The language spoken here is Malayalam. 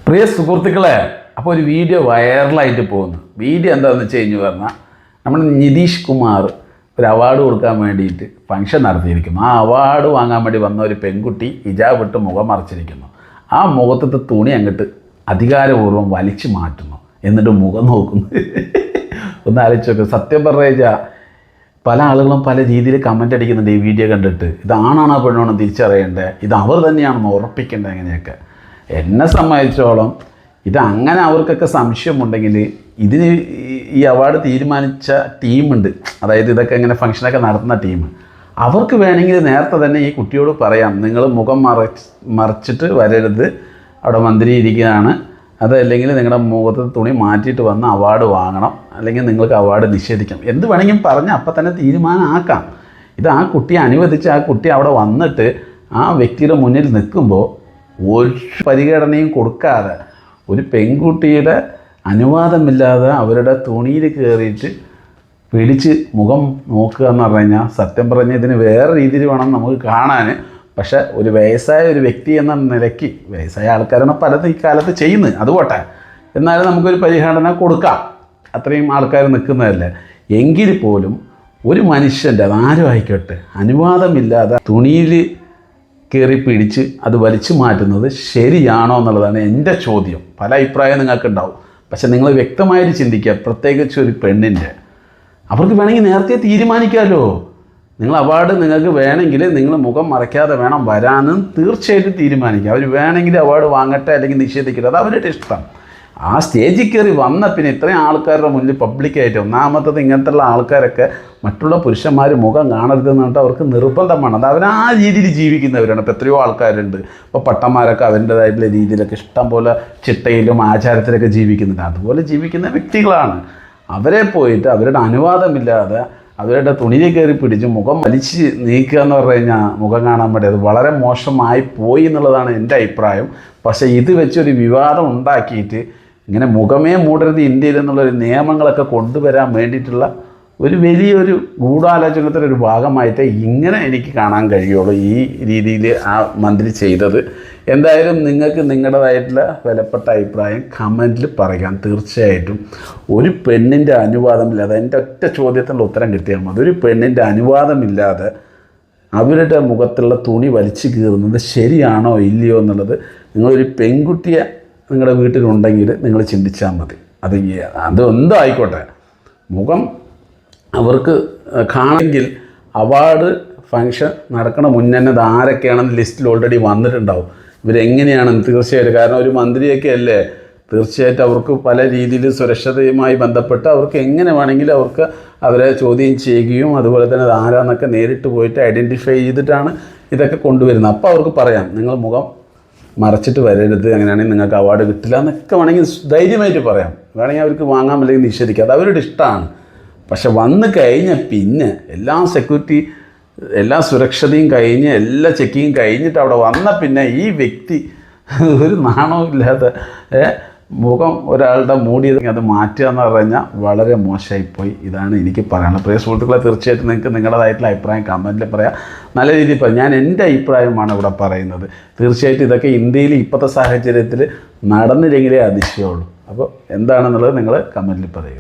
പ്രിയ സുഹൃത്തുക്കളെ, അപ്പോൾ ഒരു വീഡിയോ വൈറലായിട്ട് പോകുന്നു. വീഡിയോ എന്താണെന്ന് വെച്ച് കഴിഞ്ഞ് പറഞ്ഞാൽ നമ്മൾ നിതീഷ് കുമാർ ഒരു അവാർഡ് കൊടുക്കാൻ വേണ്ടിയിട്ട് ഫംഗ്ഷൻ നടത്തിയിരിക്കുന്നു. ആ അവാർഡ് വാങ്ങാൻ വേണ്ടി വന്ന ഒരു പെൺകുട്ടി ഹിജാബ് ഇട്ട് മുഖം മറച്ചിരിക്കുന്നു. ആ മുഖത്തെ തുണി അങ്ങോട്ട് അധികാരപൂർവ്വം വലിച്ചു മാറ്റുന്നു, എന്നിട്ട് മുഖം നോക്കുന്നു. ഒന്ന് ആലോചിച്ച് നോക്കുക. സത്യം പറഞ്ഞാൽ പല ആളുകളും പല രീതിയിൽ കമൻ്റ് അടിക്കുന്നുണ്ട് ഈ വീഡിയോ കണ്ടിട്ട്. ഇത് ആണാണോ പെണ്ണാണോ തിരിച്ചറിയേണ്ടത്, ഇത് അവർ തന്നെയാണെന്ന് ഉറപ്പിക്കേണ്ടത്, എങ്ങനെയൊക്കെ. എന്നെ സംബന്ധിച്ചോളം ഇതങ്ങനെ അവർക്കൊക്കെ സംശയമുണ്ടെങ്കിൽ ഇതിന് ഈ അവാർഡ് തീരുമാനിച്ച ടീമുണ്ട്, അതായത് ഇതൊക്കെ ഇങ്ങനെ ഫംഗ്ഷനൊക്കെ നടത്തുന്ന ടീം, അവർക്ക് വേണമെങ്കിൽ നേരത്തെ തന്നെ ഈ കുട്ടിയോട് പറയാം, നിങ്ങൾ മുഖം മറച്ചിട്ട് വരരുത്, അവിടെ മന്ത്രി ഇരിക്കുകയാണ്, അതല്ലെങ്കിൽ നിങ്ങളുടെ മുഖത്ത് തുണി മാറ്റിയിട്ട് വന്ന് അവാർഡ് വാങ്ങണം, അല്ലെങ്കിൽ നിങ്ങൾക്ക് അവാർഡ് നിഷേധിക്കാം, എന്ത് വേണമെങ്കിലും പറഞ്ഞ് അപ്പം തന്നെ തീരുമാനമാക്കാം. ഇത് ആ കുട്ടിയെ അനുവദിച്ച് ആ കുട്ടി അവിടെ വന്നിട്ട് ആ വ്യക്തിയുടെ മുന്നിൽ നിൽക്കുമ്പോൾ ഒരു പരിഗണനയും കൊടുക്കാതെ ഒരു പെൺകുട്ടിയുടെ അനുവാദമില്ലാതെ അവരുടെ തുണിയിൽ കയറിയിട്ട് പിടിച്ച് മുഖം നോക്കുക എന്ന് പറഞ്ഞു കഴിഞ്ഞാൽ, സത്യം പറഞ്ഞാൽ ഇതിന് വേറെ രീതിയിൽ വേണം നമുക്ക് കാണാൻ. പക്ഷേ ഒരു വയസ്സായ ഒരു വ്യക്തി എന്ന നിലയ്ക്ക്, വയസ്സായ ആൾക്കാരാണ് പലതും ഇക്കാലത്ത് ചെയ്യുന്നത്, അതുപോട്ടെ, എന്നാലും നമുക്കൊരു പരിഗണന കൊടുക്കാം, അത്രയും ആൾക്കാർ നിൽക്കുന്നതല്ലേ. എങ്കിൽ പോലും ഒരു മനുഷ്യൻ്റെ, അതാരും ആയിക്കോട്ടെ, അനുവാദമില്ലാതെ തുണിയിൽ കയറി പിടിച്ച് അത് വലിച്ചു മാറ്റുന്നത് ശരിയാണോ എന്നുള്ളതാണ് എൻ്റെ ചോദ്യം. പല അഭിപ്രായം നിങ്ങൾക്കുണ്ടാവും, പക്ഷെ നിങ്ങൾ വ്യക്തമായിട്ട് ചിന്തിക്കുക. പ്രത്യേകിച്ച് ഒരു പെണ്ണിൻ്റെ, അവർക്ക് വേണമെങ്കിൽ നേരത്തെ തീരുമാനിക്കാമല്ലോ. നിങ്ങൾ അവാർഡ് നിങ്ങൾക്ക് വേണമെങ്കിൽ നിങ്ങൾ മുഖം മറയ്ക്കാതെ വേണം വരാനും തീർച്ചയായിട്ടും തീരുമാനിക്കുക. അവർ വേണമെങ്കിൽ അവാർഡ് വാങ്ങട്ടെ, അല്ലെങ്കിൽ നിഷേധിക്കട്ടെ, അത് അവരുടെ ഇഷ്ടം. ആ സ്റ്റേജിൽ കയറി വന്ന പിന്നെ ഇത്രയും ആൾക്കാരുടെ മുന്നിൽ പബ്ലിക്കായിട്ട്, ഒന്നാമത്തത് ഇങ്ങനത്തുള്ള ആൾക്കാരൊക്കെ മറ്റുള്ള പുരുഷന്മാർ മുഖം കാണരുതെന്ന് പറഞ്ഞിട്ട് അവർക്ക് നിർബന്ധമാണ്. അത് അവർ ആ രീതിയിൽ ജീവിക്കുന്നവരാണ്. ഇപ്പോൾ എത്രയോ ആൾക്കാരുണ്ട്. ഇപ്പോൾ പട്ടന്മാരൊക്കെ അവരുടേതായിട്ടുള്ള രീതിയിലൊക്കെ ഇഷ്ടം പോലെ ചിട്ടയിലും ആചാരത്തിലൊക്കെ ജീവിക്കുന്നുണ്ട്. അതുപോലെ ജീവിക്കുന്ന വ്യക്തികളാണ്. അവരെ പോയിട്ട് അവരുടെ അനുവാദമില്ലാതെ അവരുടെ തുണിയിൽ കയറി പിടിച്ച് മുഖം വലിച്ച് നീക്കുക എന്ന് പറഞ്ഞു കഴിഞ്ഞാൽ, മുഖം കാണാൻ വേണ്ടി, അത് വളരെ മോശമായി പോയി എന്നുള്ളതാണ് എൻ്റെ അഭിപ്രായം. പക്ഷേ ഇത് വെച്ചൊരു വിവാദം ഉണ്ടാക്കിയിട്ട് ഇങ്ങനെ മുഖമേ മൂടരുത് ഇന്ത്യയിൽ എന്നുള്ളൊരു നിയമങ്ങളൊക്കെ കൊണ്ടുവരാൻ വേണ്ടിയിട്ടുള്ള ഒരു വലിയൊരു ഗൂഢാലോചനത്തിൻ്റെ ഒരു ഭാഗമായിട്ട് ഇങ്ങനെ എനിക്ക് കാണാൻ കഴിയുള്ളൂ ഈ രീതിയിൽ ആ മന്ത്രി ചെയ്തത്. എന്തായാലും നിങ്ങൾക്ക് നിങ്ങളുടേതായിട്ടുള്ള വിലപ്പെട്ട അഭിപ്രായം കമൻറ്റിൽ പറയാം. തീർച്ചയായിട്ടും ഒരു പെണ്ണിൻ്റെ അനുവാദമില്ലാതെ, എൻ്റെ ഒറ്റ ചോദ്യത്തിനുള്ള ഉത്തരം കിട്ടിയാൽ മതി, ഒരു പെണ്ണിൻ്റെ അനുവാദമില്ലാതെ അവരുടെ മുഖത്തുള്ള തുണി വലിച്ചു കീറുന്നത് ശരിയാണോ ഇല്ലയോ എന്നുള്ളത് നിങ്ങളൊരു പെൺകുട്ടിയെ നിങ്ങളുടെ വീട്ടിലുണ്ടെങ്കിൽ നിങ്ങൾ ചിന്തിച്ചാൽ മതി. അതെന്തോ ആയിക്കോട്ടെ, മുഖം അവർക്ക് കാണെങ്കിൽ അവാർഡ് ഫംഗ്ഷൻ നടക്കണ മുന്നേ അത് ആരൊക്കെയാണെന്ന് ലിസ്റ്റിൽ ഓൾറെഡി വന്നിട്ടുണ്ടാവും. ഇവരെങ്ങനെയാണെന്ന് തീർച്ചയായിട്ടും, കാരണം ഒരു മന്ത്രിയൊക്കെ അല്ലേ, തീർച്ചയായിട്ടും അവർക്ക് പല രീതിയിൽ സുരക്ഷതയുമായി ബന്ധപ്പെട്ട് അവർക്ക് എങ്ങനെ വേണമെങ്കിലും അവർക്ക് അവരെ ചോദ്യം ചെയ്യുകയും അതുപോലെ തന്നെ അത് ആരാന്നൊക്കെ നേരിട്ട് പോയിട്ട് ഐഡൻറ്റിഫൈ ചെയ്തിട്ടാണ് ഇതൊക്കെ കൊണ്ടുവരുന്നത്. അപ്പോൾ അവർക്ക് പറയാം, നിങ്ങൾ മുഖം മറച്ചിട്ട് വരരുത്, അങ്ങനെയാണെങ്കിൽ നിങ്ങൾക്ക് അവാർഡ് കിട്ടില്ല എന്നൊക്കെ വേണമെങ്കിൽ ധൈര്യമായിട്ട് പറയാം. വേണമെങ്കിൽ അവർക്ക് വാങ്ങാൻ അല്ലെങ്കിൽ നിഷേധിക്കാം, അത് അവരുടെ ഇഷ്ടമാണ്. പക്ഷെ വന്ന് കഴിഞ്ഞ പിന്നെ എല്ലാ സുരക്ഷതയും കഴിഞ്ഞ് എല്ലാ ചെക്കിങ്ങും കഴിഞ്ഞിട്ട് അവിടെ വന്ന പിന്നെ ഈ വ്യക്തി ഒരു നാണവും ഇല്ലാതെ മുഖം ഒരാളുടെ മൂടിയത് അത് മാറ്റുക എന്ന് പറഞ്ഞാൽ വളരെ മോശമായിപ്പോയി. ഇതാണ് എനിക്ക് പറയാനുള്ളത്. പ്രിയ സുഹൃത്തുക്കളെ, തീർച്ചയായിട്ടും നിങ്ങൾക്ക് നിങ്ങളുടേതായിട്ടുള്ള അഭിപ്രായം കമൻറ്റിൽ പറയാം. നല്ല രീതിയിൽ പറയാം. ഞാൻ എൻ്റെ അഭിപ്രായമാണ് ഇവിടെ പറയുന്നത്. തീർച്ചയായിട്ടും ഇതൊക്കെ ഇന്ത്യയിൽ ഇപ്പോഴത്തെ സാഹചര്യത്തിൽ നടന്നില്ലെങ്കിലേ അതിശയമുള്ളൂ. അപ്പോൾ എന്താണെന്നുള്ളത് നിങ്ങൾ കമൻറ്റിൽ പറയുക.